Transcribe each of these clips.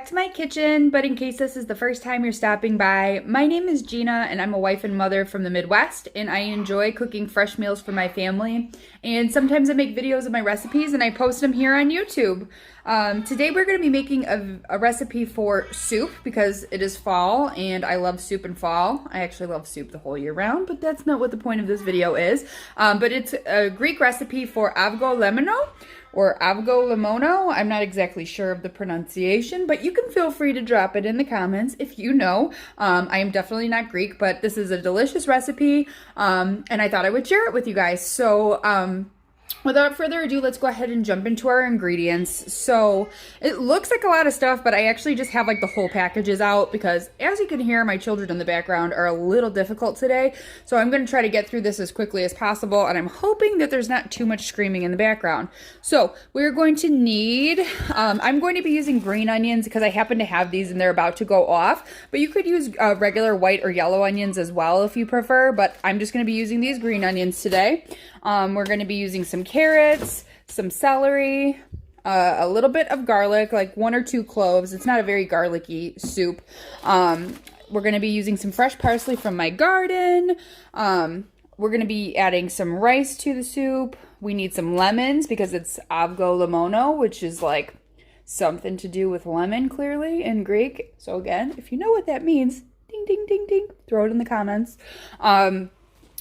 back to my kitchen, but in case this is the first time you're stopping by, my name is Gina and I'm a wife and mother from the Midwest, and I enjoy cooking fresh meals for my family, and sometimes I make videos of my recipes and I post them here on YouTube. Today we're going to be making a recipe for soup because it is fall and I love soup in fall. I actually love soup the whole year round, but that's not what the point of this video is. But it's a Greek recipe for Avgolemono or Avgolemono. I'm not exactly sure of the pronunciation, but you can feel free to drop it in the comments if you know. I am definitely not Greek, but this is a delicious recipe, and I thought I would share it with you guys. So, without further ado, let's go ahead and jump into our ingredients. So it looks like a lot of stuff, but I actually just have like the whole packages out because, as you can hear, my children in the background are a little difficult today. So I'm going to try to get through this as quickly as possible, and I'm hoping that there's not too much screaming in the background. So we're going to need, I'm going to be using green onions because I happen to have these and they're about to go off, but you could use regular white or yellow onions as well if you prefer, but I'm just going to be using these green onions today. We're going to be using some carrots, some celery, a little bit of garlic, like 1 or 2 cloves. It's not a very garlicky soup. We're going to be using some fresh parsley from my garden. We're going to be adding some rice to the soup. We need some lemons because it's Avgolemono, which is like something to do with lemon, clearly, in Greek. So again, if you know what that means, ding, ding, ding, ding, throw it in the comments.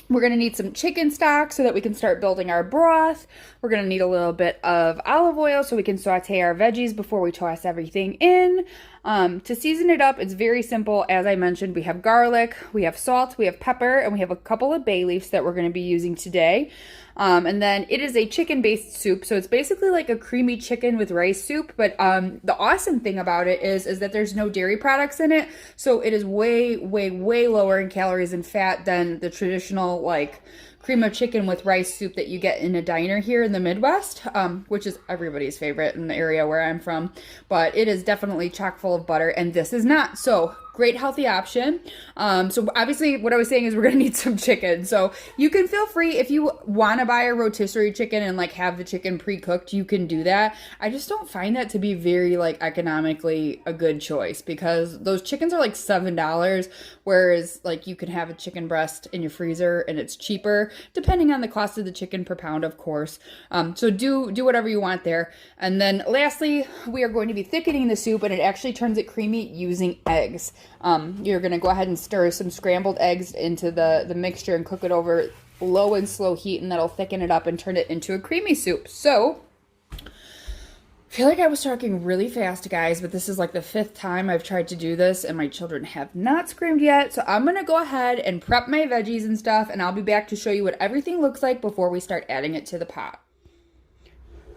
We're going to need some chicken stock so that we can start building our broth. We're going to need a little bit of olive oil so we can saute our veggies before we toss everything in. To season it up, it's very simple. As I mentioned, we have garlic, we have salt, we have pepper, and we have a couple of bay leaves that we're going to be using today. And then it is a chicken-based soup, so it's basically like a creamy chicken with rice soup, but the awesome thing about it is that there's no dairy products in it, so it is way, way, way lower in calories and fat than the traditional, like, cream of chicken with rice soup that you get in a diner here in the Midwest, which is everybody's favorite in the area where I'm from, but it is definitely chock full of butter, and this is not. So great healthy option. So obviously what I was saying is we're gonna need some chicken. So you can feel free, if you want to buy a rotisserie chicken and like have the chicken pre-cooked, you can do that. I just don't find that to be very like economically a good choice because those chickens are like $7, whereas like you can have a chicken breast in your freezer and it's cheaper depending on the cost of the chicken per pound, of course. So do whatever you want there. And then lastly, we are going to be thickening the soup, and it actually turns it creamy using eggs. You're going to go ahead and stir some scrambled eggs into the mixture and cook it over low and slow heat, and that'll thicken it up and turn it into a creamy soup. So I feel like I was talking really fast, guys, but this is like the 5th time I've tried to do this and my children have not screamed yet. So I'm going to go ahead and prep my veggies and stuff, and I'll be back to show you what everything looks like before we start adding it to the pot.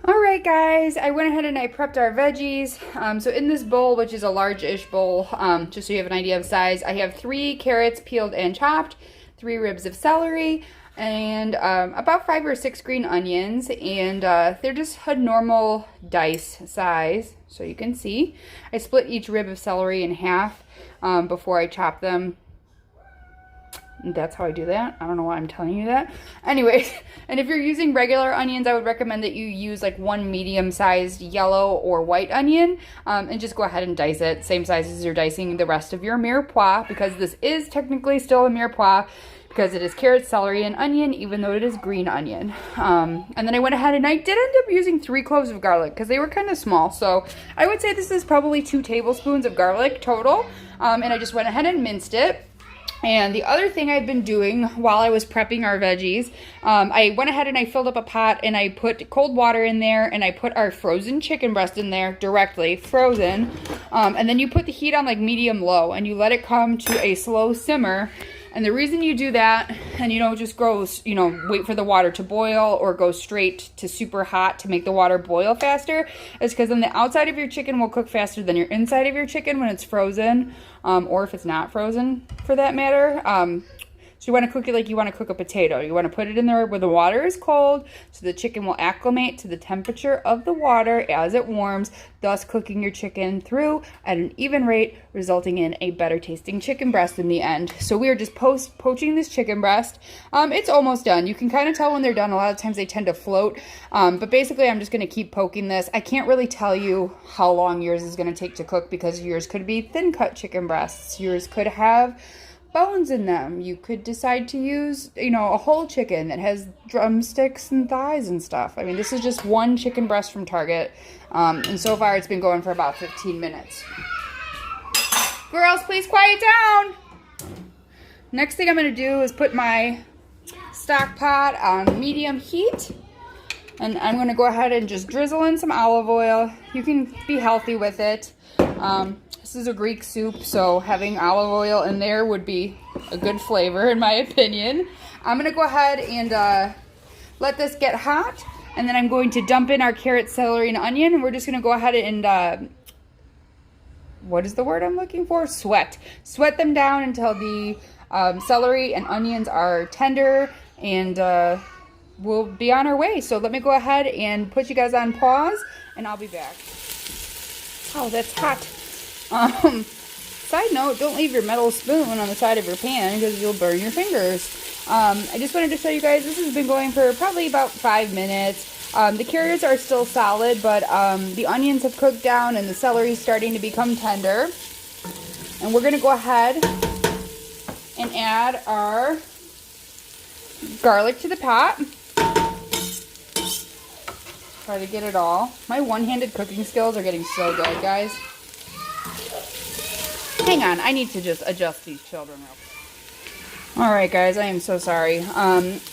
Alright guys, I went ahead and I prepped our veggies. So in this bowl, which is a large-ish bowl, just so you have an idea of size, I have 3 carrots peeled and chopped, 3 ribs of celery, and about 5 or 6 green onions, and they're just a normal dice size, so you can see. I split each rib of celery in half before I chop them. That's how I do that. I don't know why I'm telling you that. Anyways, and if you're using regular onions, I would recommend that you use like 1 medium-sized yellow or white onion, and just go ahead and dice it. Same size as you're dicing the rest of your mirepoix, because this is technically still a mirepoix, because it is carrot, celery, and onion, even though it is green onion. And then I went ahead and I did end up using 3 cloves of garlic because they were kind of small. So I would say this is probably 2 tablespoons of garlic total. And I just went ahead and minced it. And the other thing I've been doing while I was prepping our veggies, I went ahead and I filled up a pot and I put cold water in there, and I put our frozen chicken breast in there directly, frozen. And then you put the heat on like medium-low and you let it come to a slow simmer. And the reason you do that, and you don't just go, wait for the water to boil or go straight to super hot to make the water boil faster, is because then the outside of your chicken will cook faster than your inside of your chicken when it's frozen, or if it's not frozen for that matter. So you want to cook it like you want to cook a potato. You want to put it in there where the water is cold so the chicken will acclimate to the temperature of the water as it warms, thus cooking your chicken through at an even rate, resulting in a better tasting chicken breast in the end. So we are just poaching this chicken breast. It's almost done. You can kind of tell when they're done. A lot of times they tend to float, but basically I'm just going to keep poking this. I can't really tell you how long yours is going to take to cook because yours could be thin cut chicken breasts. Yours could have bones in them. You could decide to use, you know, a whole chicken that has drumsticks and thighs and stuff. I mean, this is just one chicken breast from Target, and so far it's been going for about 15 minutes. Girls, please quiet down. Next thing I'm going to do is put my stock pot on medium heat, and I'm going to go ahead and just drizzle in some olive oil. You can be healthy with it. This is a Greek soup, so having olive oil in there would be a good flavor in my opinion. I'm going to go ahead and let this get hot, and then I'm going to dump in our carrot, celery, and onion, and we're just going to go ahead and, what is the word I'm looking for? Sweat. Sweat them down until the celery and onions are tender, and we'll be on our way. So let me go ahead and put you guys on pause, and I'll be back. Oh, that's hot. Side note, don't leave your metal spoon on the side of your pan because you'll burn your fingers. I just wanted to show you guys, this has been going for probably about 5 minutes. The carrots are still solid, but the onions have cooked down and the celery is starting to become tender. And we're going to go ahead and add our garlic to the pot. Try to get it all. My one-handed cooking skills are getting so good, guys. Hang on, I need to just adjust these children real quick. Alright guys, I am so sorry.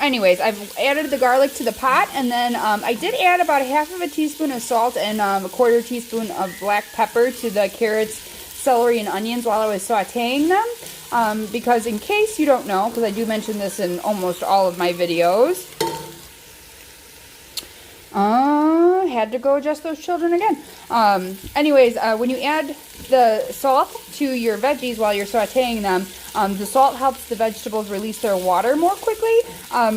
Anyways, I've added the garlic to the pot, and then I did add about 1/2 teaspoon of salt and 1/4 teaspoon of black pepper to the carrots, celery, and onions while I was sauteing them. Because in case you don't know, because I do mention this in almost all of my videos, had to go adjust those children again. Anyways, when you add the salt to your veggies while you're sauteing them, the salt helps the vegetables release their water more quickly,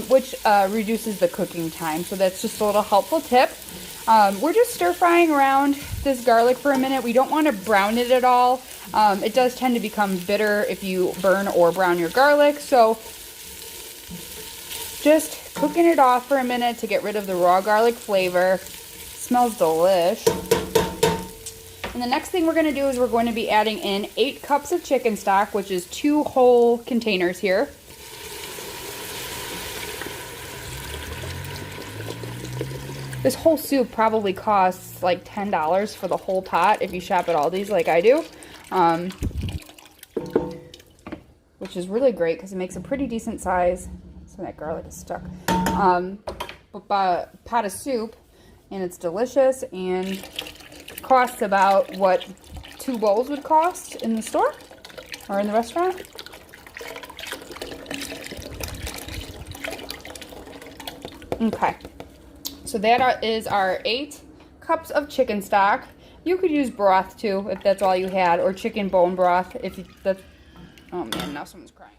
which reduces the cooking time. So that's just a little helpful tip. We're just stir frying around this garlic for a minute. We don't want to brown it at all. It does tend to become bitter if you burn or brown your garlic. So just cooking it off for a minute to get rid of the raw garlic flavor. Smells delish. And the next thing we're going to do is we're going to be adding in 8 cups of chicken stock, which is 2 whole containers here. This whole soup probably costs like $10 for the whole pot if you shop at Aldi's like I do. Which is really great because it makes a pretty decent size. So that garlic is stuck. Pot of soup, and it's delicious and costs about what 2 bowls would cost in the store or in the restaurant. Okay, so that is our 8 cups of chicken stock. You could use broth too if that's all you had, or chicken bone broth if that's. Oh man, now someone's crying.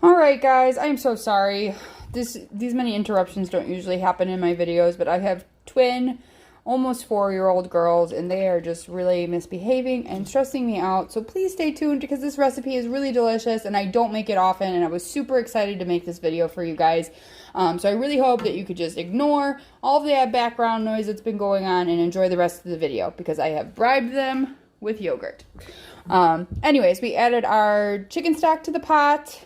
Alright guys, I'm so sorry. These many interruptions don't usually happen in my videos, but I have twin, almost 4-year-old girls, and they are just really misbehaving and stressing me out. So please stay tuned because this recipe is really delicious and I don't make it often, and I was super excited to make this video for you guys. So I really hope that you could just ignore all of that background noise that's been going on and enjoy the rest of the video because I have bribed them with yogurt. Anyways, we added our chicken stock to the pot.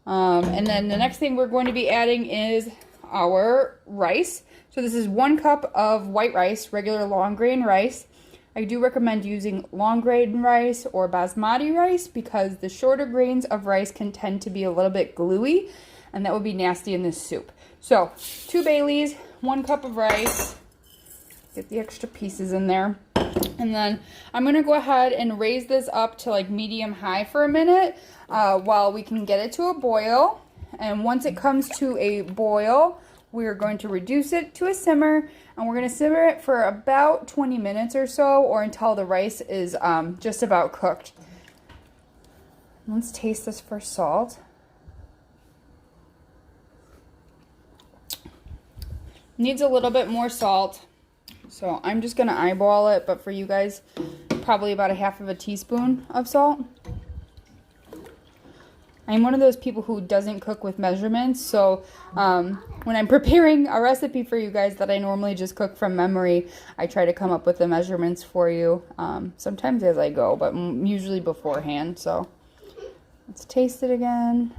And then the next thing we're going to be adding is our rice. So this is 1 cup of white rice, regular long grain rice. I do recommend using long grain rice or basmati rice because the shorter grains of rice can tend to be a little bit gluey, and that would be nasty in this soup. So 2 bay leaves, 1 cup of rice, get the extra pieces in there. And then I'm going to go ahead and raise this up to like medium high for a minute while we can get it to a boil. And once it comes to a boil, we're going to reduce it to a simmer, and we're going to simmer it for about 20 minutes or so, or until the rice is just about cooked. Let's taste this for salt. Needs a little bit more salt. So I'm just going to eyeball it, but for you guys, probably about a half of a teaspoon of salt. I'm one of those people who doesn't cook with measurements, so when I'm preparing a recipe for you guys that I normally just cook from memory, I try to come up with the measurements for you, sometimes as I go, but usually beforehand. So let's taste it again.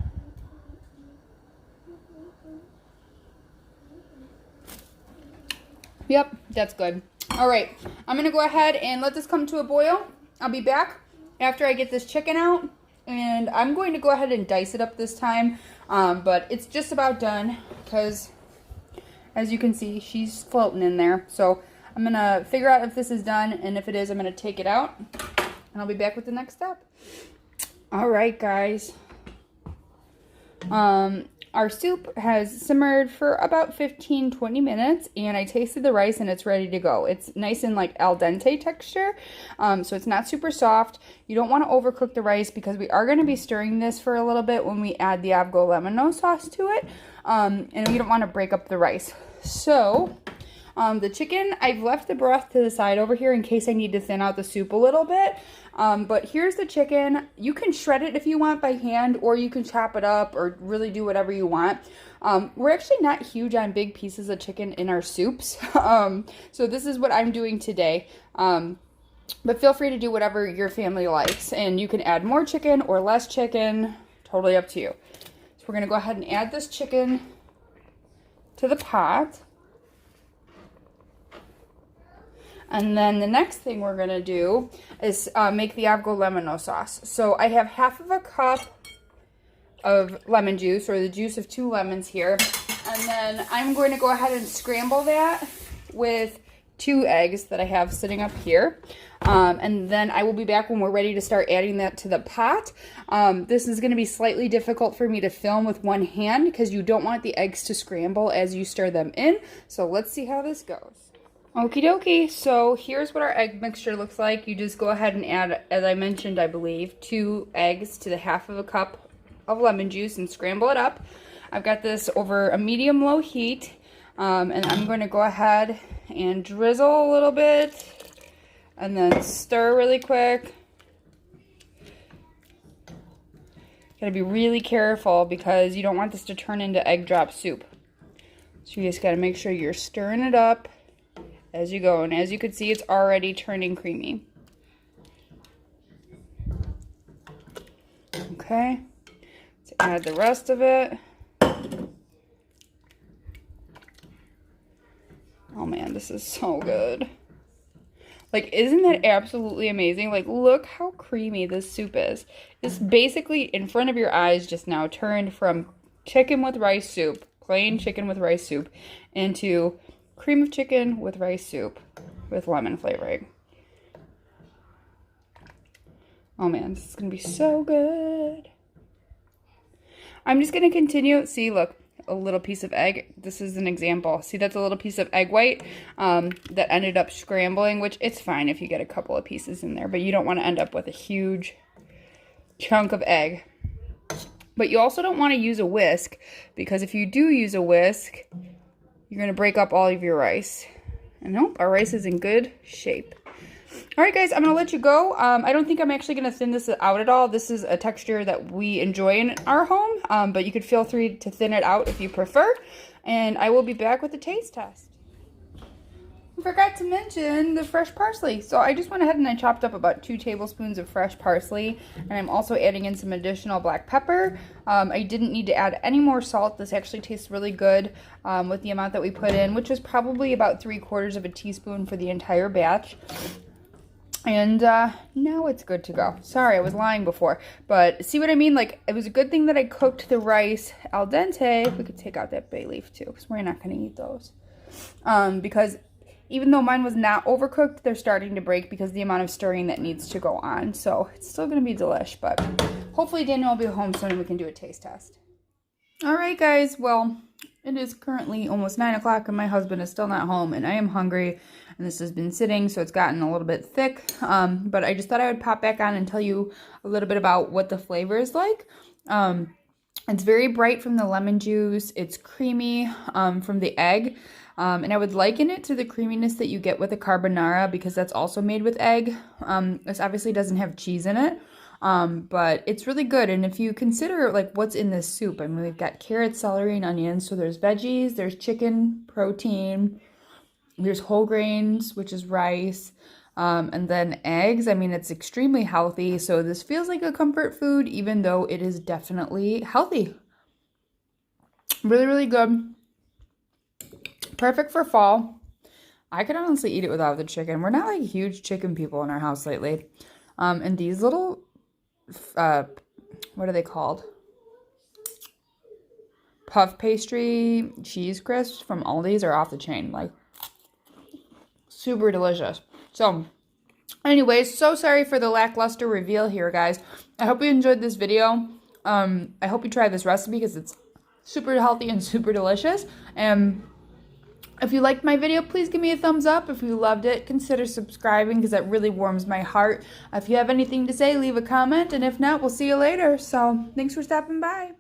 Yep, that's good. All right, I'm going to go ahead and let this come to a boil. I'll be back after I get this chicken out, and I'm going to go ahead and dice it up this time, but it's just about done because, as you can see, she's floating in there. So I'm going to figure out if this is done, and if it is, I'm going to take it out, and I'll be back with the next step. All right, guys. Our soup has simmered for about 15-20 minutes, and I tasted the rice and it's ready to go. It's nice and like al dente texture, so it's not super soft. You don't want to overcook the rice because we are going to be stirring this for a little bit when we add the Avgolemono sauce to it, and we don't want to break up the rice. So the chicken, I've left the broth to the side over here in case I need to thin out the soup a little bit. But here's the chicken. You can shred it if you want by hand, or you can chop it up, or really do whatever you want. We're actually not huge on big pieces of chicken in our soups. So this is what I'm doing today. But feel free to do whatever your family likes. And you can add more chicken or less chicken. Totally up to you. So we're going to go ahead and add this chicken to the pot. And then the next thing we're going to do is make the Avgolemono sauce. So I have half of a cup of lemon juice, or the juice of 2 lemons here. And then I'm going to go ahead and scramble that with 2 eggs that I have sitting up here. And then I will be back when we're ready to start adding that to the pot. This is going to be slightly difficult for me to film with one hand because you don't want the eggs to scramble as you stir them in. So let's see how this goes. Okie dokie, so here's what our egg mixture looks like. You just go ahead and add, as I mentioned, I believe, 2 eggs to the half of a cup of lemon juice and scramble it up. I've got this over a medium-low heat, and I'm going to go ahead and drizzle a little bit and then stir really quick. Gotta be really careful because you don't want this to turn into egg drop soup. So you just gotta make sure you're stirring it up as you go, and as you can see, it's already turning creamy. Okay, let's add the rest of it. Oh man, this is so good. Like, isn't that absolutely amazing? Like, look how creamy this soup is. It's basically in front of your eyes just now turned from chicken with rice soup, plain chicken with rice soup, into cream of chicken with rice soup with lemon flavoring. Oh man, this is going to be so good. I'm just going to continue. See, look, a little piece of egg. This is an example. See, that's a little piece of egg white that ended up scrambling, which it's fine if you get a couple of pieces in there, but you don't want to end up with a huge chunk of egg. But you also don't want to use a whisk, because if you do use a whisk, you're going to break up all of your rice. And nope, our rice is in good shape. All right, guys, I'm going to let you go. I don't think I'm actually going to thin this out at all. This is a texture that we enjoy in our home, but you could feel free to thin it out if you prefer. And I will be back with the taste test. I forgot to mention the fresh parsley. So I just went ahead and I chopped up about 2 tablespoons of fresh parsley, and I'm also adding in some additional black pepper. I didn't need to add any more salt. This actually tastes really good with the amount that we put in, which was probably about 3/4 of a teaspoon for the entire batch. And now it's good to go. Sorry, I was lying before, but see what I mean? Like, it was a good thing that I cooked the rice al dente. We could take out that bay leaf too, because we're not going to eat those. Because even though mine was not overcooked, they're starting to break because of the amount of stirring that needs to go on. So it's still going to be delish, but hopefully Daniel will be home soon and we can do a taste test. All right, guys. Well, it is currently almost 9 o'clock and my husband is still not home, and I am hungry, and this has been sitting, so it's gotten a little bit thick. But I just thought I would pop back on and tell you a little bit about what the flavor is like. It's very bright from the lemon juice. It's creamy from the egg. And I would liken it to the creaminess that you get with a carbonara because that's also made with egg. This obviously doesn't have cheese in it, but it's really good. And if you consider like what's in this soup, I mean, we've got carrots, celery, and onions. So there's veggies, there's chicken, protein, there's whole grains, which is rice, and then eggs. I mean, it's extremely healthy. So this feels like a comfort food, even though it is definitely healthy. Really, really good. Perfect for fall. I could honestly eat it without the chicken. We're not like huge chicken people in our house lately. And these little, what are they called? Puff pastry cheese crisps from Aldi's are off the chain. Like, super delicious. So, anyways, so sorry for the lackluster reveal here, guys. I hope you enjoyed this video. I hope you try this recipe because it's super healthy and super delicious. And if you liked my video, please give me a thumbs up. If you loved it, consider subscribing because that really warms my heart. If you have anything to say, leave a comment. And if not, we'll see you later. So, thanks for stopping by.